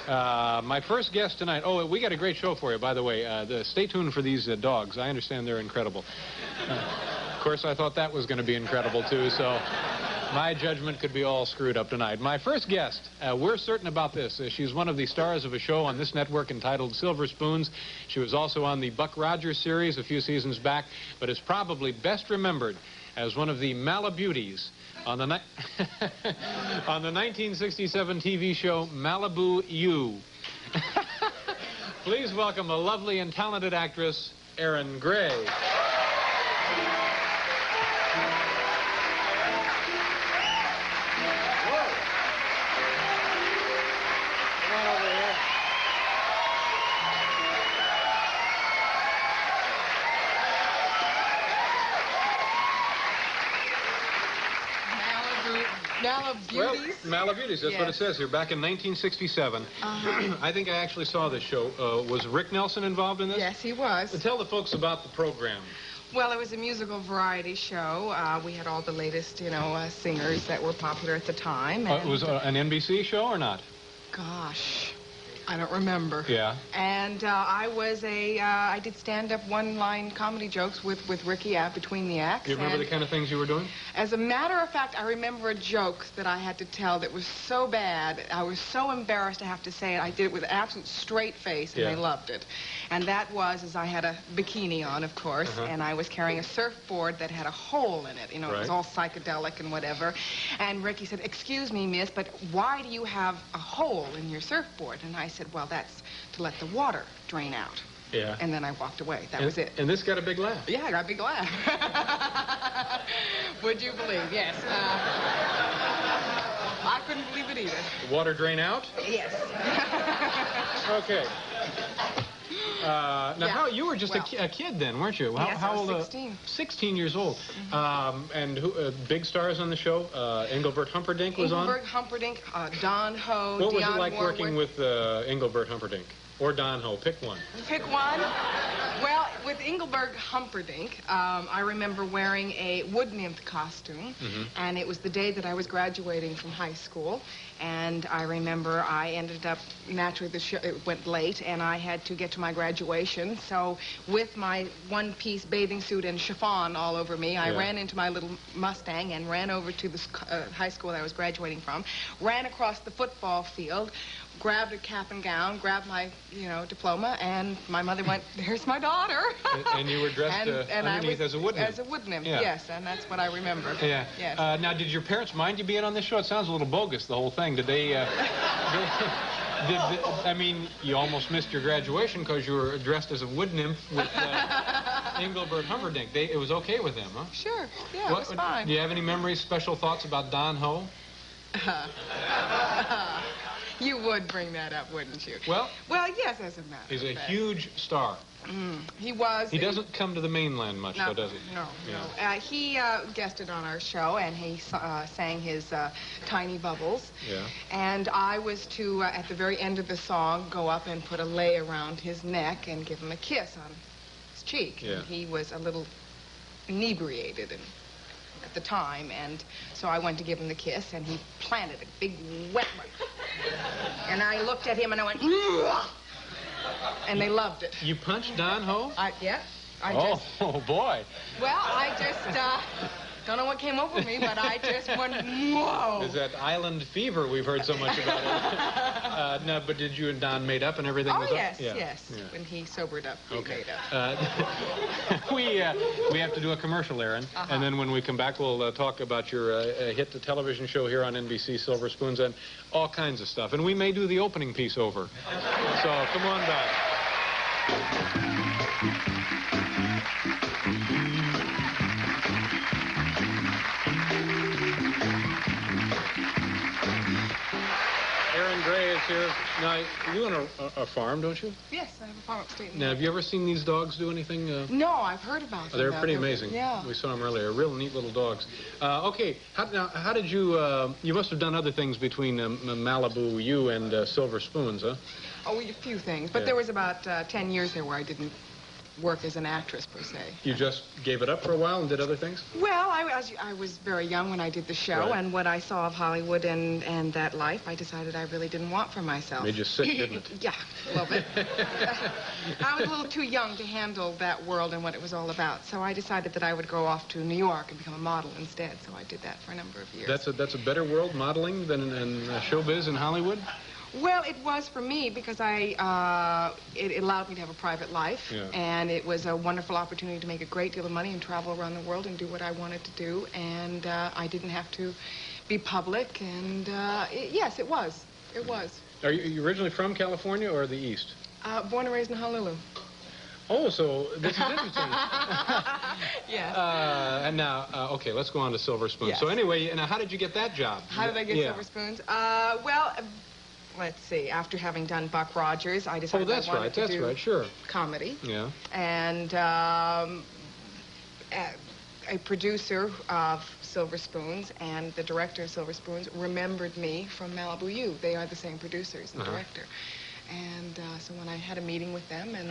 My first guest tonight. Oh, we got a great show for you, by the way. Stay tuned for these dogs. I understand they're incredible. Of course, I thought that was going to be incredible, too, so my judgment could be all screwed up tonight. My first guest, we're certain about this. She's one of the stars of a show on this network entitled Silver Spoons. She was also on the Buck Rogers series a few seasons back, but is probably best remembered as one of the Malabeauties on the, on the 1967 TV show Malibu U. Please welcome a lovely and talented actress, Erin Gray. Malabeauties? Well, Malabeauties, that's what it says here. Back in 1967, I think I actually saw this show. Was Rick Nelson involved in this? Yes, he was. Tell the folks about the program. Well, it was a musical variety show. We had all the latest, singers that were popular at the time. It was an NBC show or not? Gosh, I don't remember. Yeah. And I did stand-up one-line comedy jokes with Ricky between the acts. You remember the kind of things you were doing? As a matter of fact, I remember a joke that I had to tell that was so bad. I was so embarrassed to have to say it. I did it with an absolute straight face, and they loved it. And that was, I had a bikini on, of course, and I was carrying a surfboard that had a hole in it. You know, it was all psychedelic and whatever. And Ricky said, "Excuse me, miss, but why do you have a hole in your surfboard?" And I said, "Well, that's to let the water drain out." Yeah. And then I walked away. That was it. And this got a big laugh. Yeah, I got a big laugh. Would you believe? Yes. I couldn't believe it either. The water drain out? Yes. Okay. Now, how you were just a kid then, weren't you? Yes, how I was old? 16. 16 years old. And who, big stars on the show? Engelbert Humperdinck was on? Engelbert Humperdinck, Don Ho, What was Dionne it like Warwick. working with Engelbert Humperdinck? Or Don Ho? Pick one. Pick one? Well, with Engelbert Humperdinck, I remember wearing a wood nymph costume, and it was the day that I was graduating from high school. And I remember I ended up, naturally the show, it went late, and I had to get to my graduation. So with my one-piece bathing suit and chiffon all over me, I ran into my little Mustang and ran over to the high school that I was graduating from, ran across the football field, grabbed a cap and gown, grabbed my, diploma, and my mother went, "There's my daughter." And you were dressed underneath as a wood nymph. As a wood nymph, yes, and that's what I remember. Yeah. Yes. Now, did your parents mind you being on this show? It sounds a little bogus, the whole thing. Did they, I mean, you almost missed your graduation because you were dressed as a wood nymph with Engelbert Humperdinck. It was okay with them, huh? Sure, yeah, it was fine. Do you have any memories, special thoughts about Don Ho? You would bring that up, wouldn't you? Well, yes, as a matter of fact. He's a huge star. He was. He doesn't come to the mainland much, though, does he? No, no. He guested on our show, and he sang his Tiny Bubbles. Yeah. And I was to, at the very end of the song, go up and put a lei around his neck and give him a kiss on his cheek. Yeah. And he was a little inebriated at the time, and so I went to give him the kiss, and he planted a big wet one. And I looked at him, and I went, "Ugh!" And they loved it. You punched Don Ho? Yeah. Oh, boy. Well, I just, don't know what came over me, but I just went, whoa. Is that island fever we've heard so much about it? No, but did you and Don made up and everything? Oh, was yes, up? yes. Yeah. When he sobered up, we made up. We have to do a commercial, Erin, and then when we come back, we'll talk about your hit television show here on NBC, Silver Spoons, and all kinds of stuff. And we may do the opening piece over. So come on back. Erin Gray is here. Now, you own a farm, don't you? Yes, I have a farm upstate. Now, have you ever seen these dogs do anything? No, I've heard about them. They're pretty amazing. Yeah. We saw them earlier. Real neat little dogs. Okay, how did you, you must have done other things between Malibu U and Silver Spoons, huh? Oh, a few things. But there was about 10 years there where I didn't work as an actress, per se. You just gave it up for a while and did other things? Well, I was very young when I did the show, Right. and what I saw of Hollywood and that life, I decided I really didn't want for myself. Made you sick, didn't it? Yeah, a little bit. I was a little too young to handle that world and what it was all about, so I decided that I would go off to New York and become a model instead, so I did that for a number of years. That's a better world, modeling, than in showbiz in Hollywood? Well, it was for me because it allowed me to have a private life, Yeah. and it was a wonderful opportunity to make a great deal of money and travel around the world and do what I wanted to do, and I didn't have to be public, and yes, it was. It was. Are you originally from California or the East? Born and raised in Honolulu. Oh, so this is interesting. Yes. And now, okay, let's go on to Silver Spoon. Yes. So anyway, now how did you get that job? How did I get Yeah. Silver Spoons? Well, let's see. After having done Buck Rogers, I decided that's I wanted right, to that's do right, sure. comedy. Yeah. And a producer of Silver Spoons and the director of Silver Spoons remembered me from Malibu U. They are the same producers and director. And so when I had a meeting with them and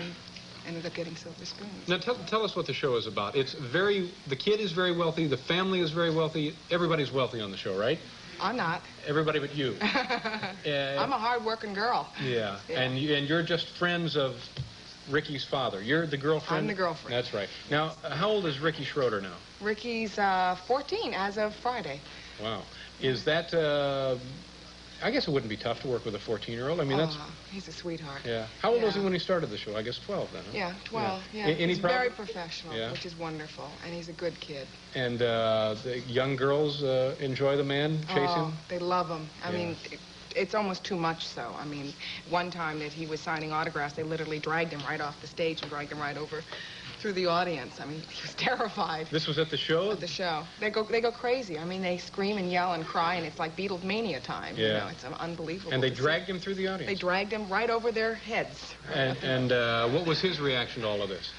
ended up getting Silver Spoons. Now tell us what the show is about. The kid is very wealthy, the family is very wealthy, everybody's wealthy on the show, right? I'm not. Everybody but you. I'm a hard-working girl. Yeah. Yeah. And you're just friends of Ricky's father. You're the girlfriend? I'm the girlfriend. That's right. Now, how old is Ricky Schroder now? Ricky's 14 as of Friday. Wow. Is that, I guess it wouldn't be tough to work with a 14-year-old. I mean, that's... He's a sweetheart. Yeah. How old was he Yeah. when he started the show? I guess 12 then, huh? Yeah, 12. Yeah. Any He's very problem? professional, Yeah. which is wonderful, and he's a good kid. And the young girls enjoy the man, chase him? They love him. I Yeah. mean, it's almost too much so. I mean, one time that he was signing autographs, they literally dragged him right off the stage and dragged him right over through the audience. I mean, he was terrified. This was at the show? At the show. They go crazy. I mean, they scream and yell and cry, and it's like Beatlemania time. Yeah. You know, it's unbelievable. And they to see. dragged him through the audience? They dragged him right over their heads. And what was his reaction to all of this?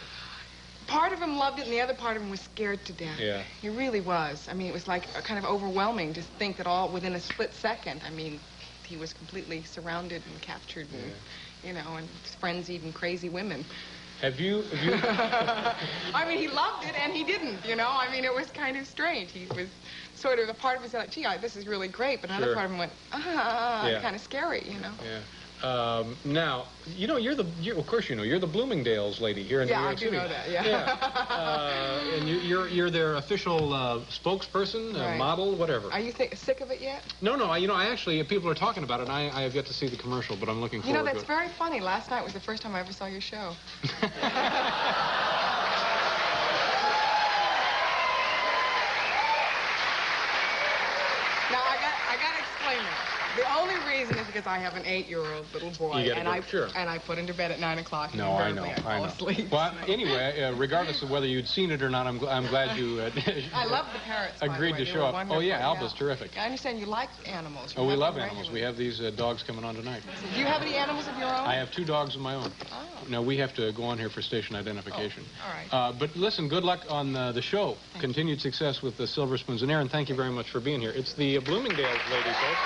Part of him loved it, and the other part of him was scared to death. Yeah. He really was. I mean, it was like kind of overwhelming to think that all within a split second. I mean, he was completely surrounded and captured, and you know, and frenzied and crazy women. Have you... I mean, he loved it, and he didn't, you know? I mean, it was kind of strange. He was sort of, a part of him said, like, gee, this is really great, but another Sure. part of him went, Yeah. kind of scary, you know? Yeah. Now, you know, of course you know, you're the Bloomingdale's lady here in New York City. Yeah, I do know that, yeah. And you're their official spokesperson, Right. model, whatever. Are you sick of it yet? No, I actually, people are talking about it, and I have yet to see the commercial, but I'm looking You know, forward to that's it. very funny. Last night was the first time I ever saw your show. Now, I got to explain it. The only reason is because I have an 8-year-old little boy, You gotta and go, sure. I put him to bed at 9 o'clock. No, I know, I I fall know. asleep. Well, so. anyway, regardless of whether you'd seen it or not, I'm glad you I love the parrots, by the agreed way. to They show were up. Oh, wonderful, yeah, Alba's terrific. I understand you like animals. You Oh, we have love them animals. We regularly. have these dogs coming on tonight. Do you have any animals of your own? I have 2 dogs of my own. Oh. No, we have to go on here for station identification. Oh, all right. But listen, good luck on the show. Continued success with the Silver Spoons. And Erin, thank you very much for being here. It's the Bloomingdale's lady, folks.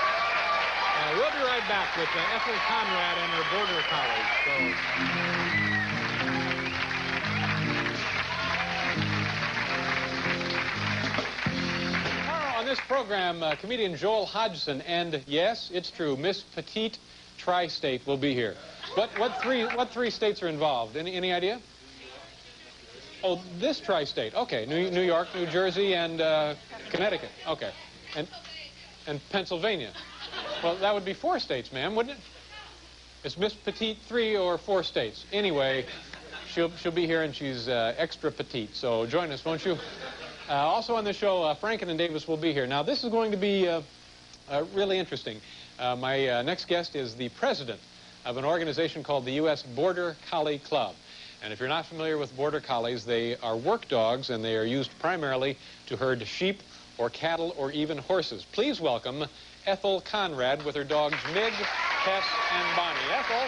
We'll be right back with Ethel Conrad and her Border Collies. Tomorrow on this program, comedian Joel Hodgson, and yes, it's true, Miss Petite Tri-State will be here. But what three states are involved? Any idea? Oh, this Tri-State. Okay, New York, New Jersey, and Connecticut. Okay, and Pennsylvania. Well, that would be 4 states, ma'am, wouldn't it? It's Miss Petite 3 or 4 states. Anyway, she'll be here, and she's extra petite. So join us, won't you? Also on the show, Franken and Davis will be here. Now, this is going to be really interesting. My next guest is the president of an organization called the U.S. Border Collie Club. And if you're not familiar with Border Collies, they are work dogs, and they are used primarily to herd sheep or cattle or even horses. Please welcome Ethel Conrad with her dogs Mig, Tess, and Bonnie. Ethel.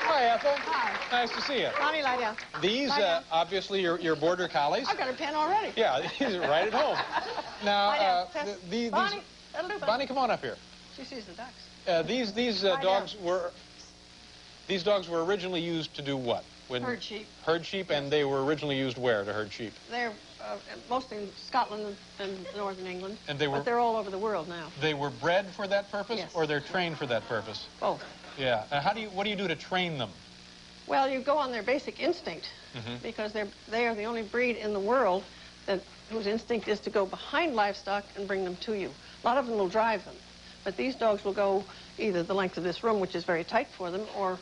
Hi, Ethel. Hi. Nice to see you. Bonnie, lie down. These, Lie down. obviously, your Border Collies. I've got a pen already. Yeah, these are right at home. Lie Now, down. Tess. these... Bonnie, that'll do. Bonnie, come on up here. She sees the ducks. These dogs were originally used to do what? Herd sheep. Herd sheep, and they were originally used where to herd sheep? They're mostly in Scotland and northern England, and but they're all over the world now. They were bred for that purpose, yes. or they're trained for that purpose? Both. Yeah. What do you do to train them? Well, you go on their basic instinct, because they are the only breed in the world whose instinct is to go behind livestock and bring them to you. A lot of them will drive them, but these dogs will go either the length of this room, which is very tight for them, or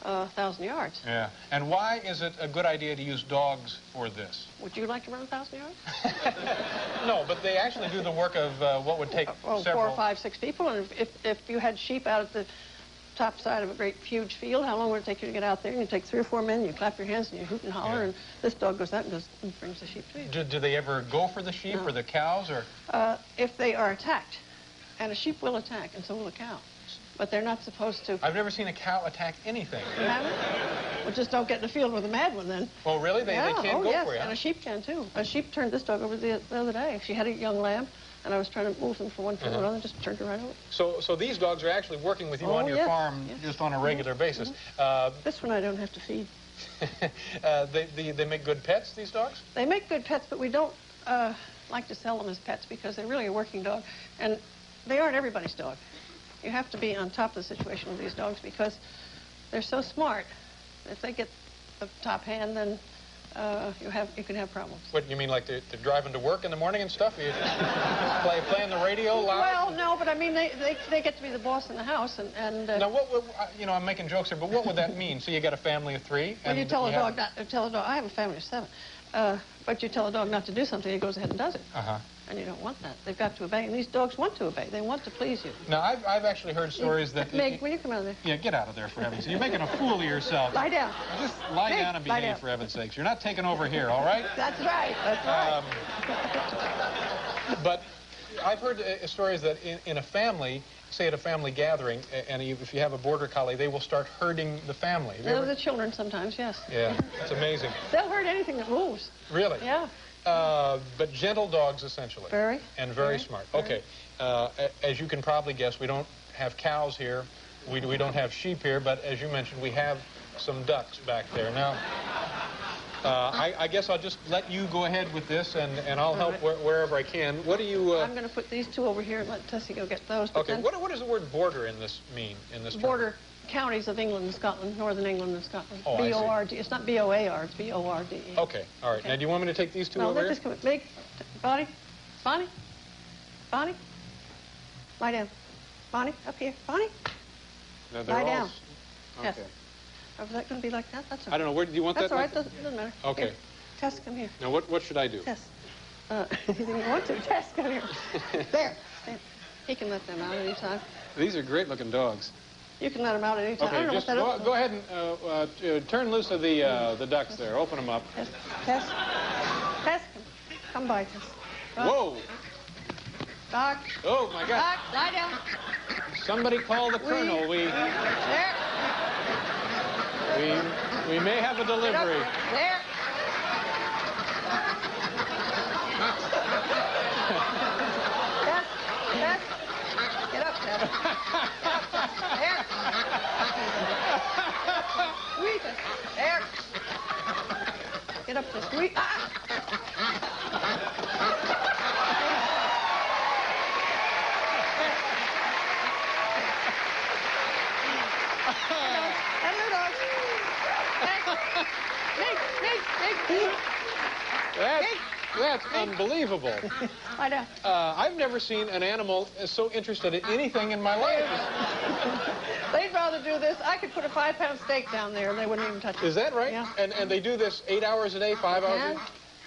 1,000 yards. Yeah. And why is it a good idea to use dogs for this? Would you like to run 1,000 yards? No, but they actually do the work of what would take several... 4 or 5, 6 people. And if you had sheep out at the top side of a great huge field, how long would it take you to get out there? And you take 3 or 4 men, you clap your hands, and you hoot and holler, and this dog goes out and brings the sheep to you. Do they ever go for the sheep or the cows? Or if they are attacked, and a sheep will attack, and so will a cow. But they're not supposed to. I've never seen a cow attack anything. You haven't? Well, just don't get in the field with a mad one, then. Oh, really? They can't go for you? And a sheep can, too. A sheep turned this dog over the other day. She had a young lamb, and I was trying to move them from one field to another, just turned her right over. So these dogs are actually working with you on your farm just on a regular basis. This one I don't have to feed. They make good pets, these dogs? They make good pets, but we don't like to sell them as pets because they're really a working dog, and they aren't everybody's dog. You have to be on top of the situation with these dogs because they're so smart. If they get the top hand, then you can have problems. What, you mean like they're driving to work in the morning and stuff? You playing the radio loud? Well, no, but I mean they get to be the boss in the house and now I'm making jokes here, but what would that mean? So you got a family of 3? Well, you tell a dog I have a family of 7, but you tell a dog not to do something, it goes ahead and does it. And you don't want that. They've got to obey, and these dogs want to obey. They want to please you. Now, I've actually heard stories that... Meg, will you come out of there? Yeah, get out of there, for heaven's sake. You're making a fool of yourself. Lie down. Just lie down and behave, for heaven's sakes. You're not taking over here, all right? That's right. That's right. But I've heard stories that in a family, say at a family gathering, and if you have a border collie, they will start herding the family. The children sometimes, yes. Yeah, it's amazing. They'll herd anything that moves. Really? Yeah. But gentle dogs, essentially. Very. And very smart. Okay. As you can probably guess, we don't have cows here. We don't have sheep here, but as you mentioned, we have some ducks back there. Now, I guess I'll just let you go ahead with this, and I'll help wherever I can. What do you... I'm going to put these 2 over here and let Tessie go get those. Okay. What does the word border in this mean, in this term? Border counties of England and Scotland, northern England and Scotland. Oh, B-O-R-D. It's not B-O-A-R, it's B-O-R-D-E. Okay, all right. Okay. Now, do you want me to take these 2 over here? No, just come. Big. Bonnie. Bonnie. Bonnie. Lie down. Bonnie, up here. Bonnie. No, lie down. Okay. Yes. Is that going to be like that? That's okay. I don't know. Where do you want That's that? That's all right. Doesn't matter. Okay. Here. Tess, come here. Now, what should I do? Tess. You didn't want to. Tess, come here. There. Stand. He can let them out any time. These are great-looking dogs. You can let them out at any time. Okay, I don't know just what that go ahead and turn loose of the ducks there. Open them up. Tess. Tess, come by, Tess. Dog. Whoa. Dog. Oh, my God. Dog, lie down. Somebody call the colonel. There. We may have a delivery. There. Tess. Get up, Tess. There. Sweet. There. Get up, Tess. Sweet. Hello, dog. That's unbelievable. I know. I've never seen an animal so interested in anything in my life. They'd rather do this. I could put a 5-pound steak down there and they wouldn't even touch it. Is that right? Yeah. And they do this 8 hours a day, 5 hours a day?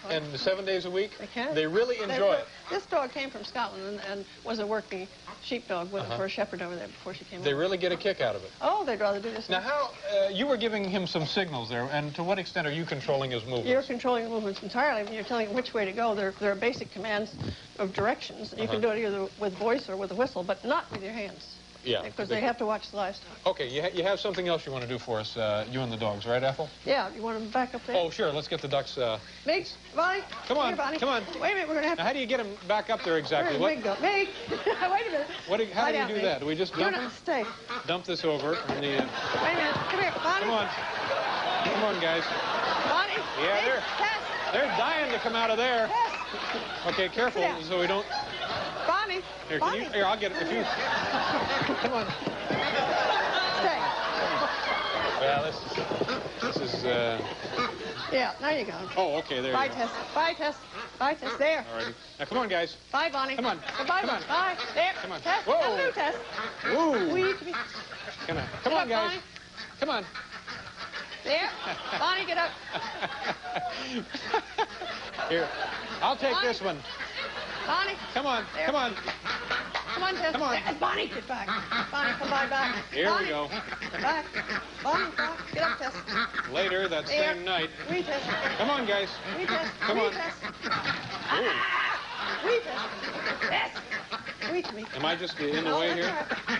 And 7 days a week? They can. They really enjoy it. This dog came from Scotland and was a working sheepdog with for a shepherd over there before she came over. They really get a kick out of it. Oh, they'd rather do this. Now, how, you were giving him some signals there, and to what extent are you controlling his movements? You're controlling the movements entirely. When you're telling him which way to go, there are basic commands of directions. You can do it either with voice or with a whistle, but not with your hands. Yeah. Because they have to watch the livestock. Okay, you have something else you want to do for us, you and the dogs, right, Ethel? Yeah, you want them back up there? Oh, sure. Let's get the ducks. Mig, Bonnie. Come on, Here, Bonnie. come on. Wait a minute, we're going to have Now, how do you get them back up there exactly? Where's Mig go? Mig! Wait a minute. How Lie do you down, do Mig. that? Do we just dump them? Stay. Dump this over and the... Wait a minute. Come here, Bonnie. Come on. Come on, guys. Bonnie. Yeah, Mig, they're dying to come out of there. Tess. Okay, careful Yeah. so we don't... Bonnie. Here, Bonnie. here, I'll get it. If you... Come on. Stay. Well, this is... Yeah, now you go. Oh, okay, there Bye, you go. Tess. Bye, Tess. Bye, Tess. There. All righty. Now, come on, guys. Bye, Bonnie. Come on. Bye, Come on. Bye. There. Come on. Tess. Whoa. Come through, Tess. Woo. Wee. Come on, Get up, guys. Bonnie. Come on. There. Bonnie, get up. Here, I'll take Bonnie. this one. Bonnie. Come on, There. come on. Come on, Tess. Come on. There. Bonnie, get back. Bonnie, come by back. Here Bonnie. we go. Back. Bonnie, back. Get up, Tess. Later, that There. same night. Wee, Tess. Come on, guys. Wee, Tess. Come Wee, on. Tess. Ooh. Wee, Tess. Tess. Wee to me. Am I just in the No, way that's here? all right.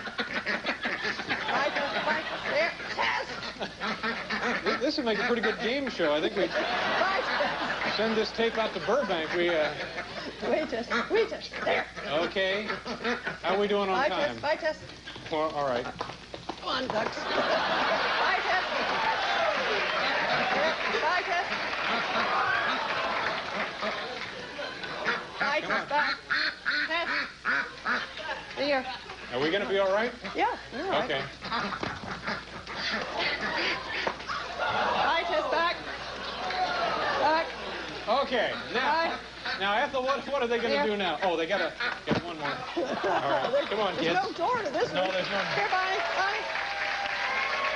Bye, Tess. Bye. There. Tess. This would make a pretty good game show. I think we Bye, Tess. send this tape out to Burbank. Wait, Tess. Wait, Tess. There. Okay. How are we doing on Bye, time? Tess. Bye, Tess. Well, all right. Come on, ducks. Bye, Tess. There. Bye, Tess. Bye, Tess. Bye. Tess. There. Are we going to be all right? Yeah, you're all right. Okay. Bye, Tess. Back. Back. Okay. Bye. Now, Ethel, what are they going to There. do now? Oh, they got to get one more. All right. Come on, kids. There's no door to this No, one. there's no. Here, Bonnie. Bonnie.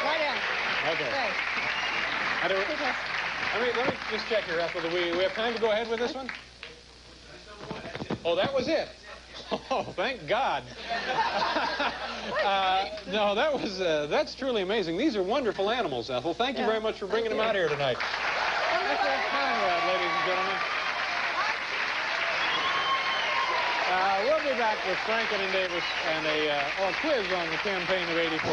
Lie down. Okay. Okay. How do we, Here, Tess. let me just check here, Ethel. Do we have time to go ahead with this one? Oh, that was it. Oh, thank God. No, that's truly amazing. These are wonderful animals, Ethel. Thank you very much for bringing them out here tonight. Ethel Conrad, ladies and gentlemen. We'll be back with Franklin and Davis and a quiz on the campaign of '84.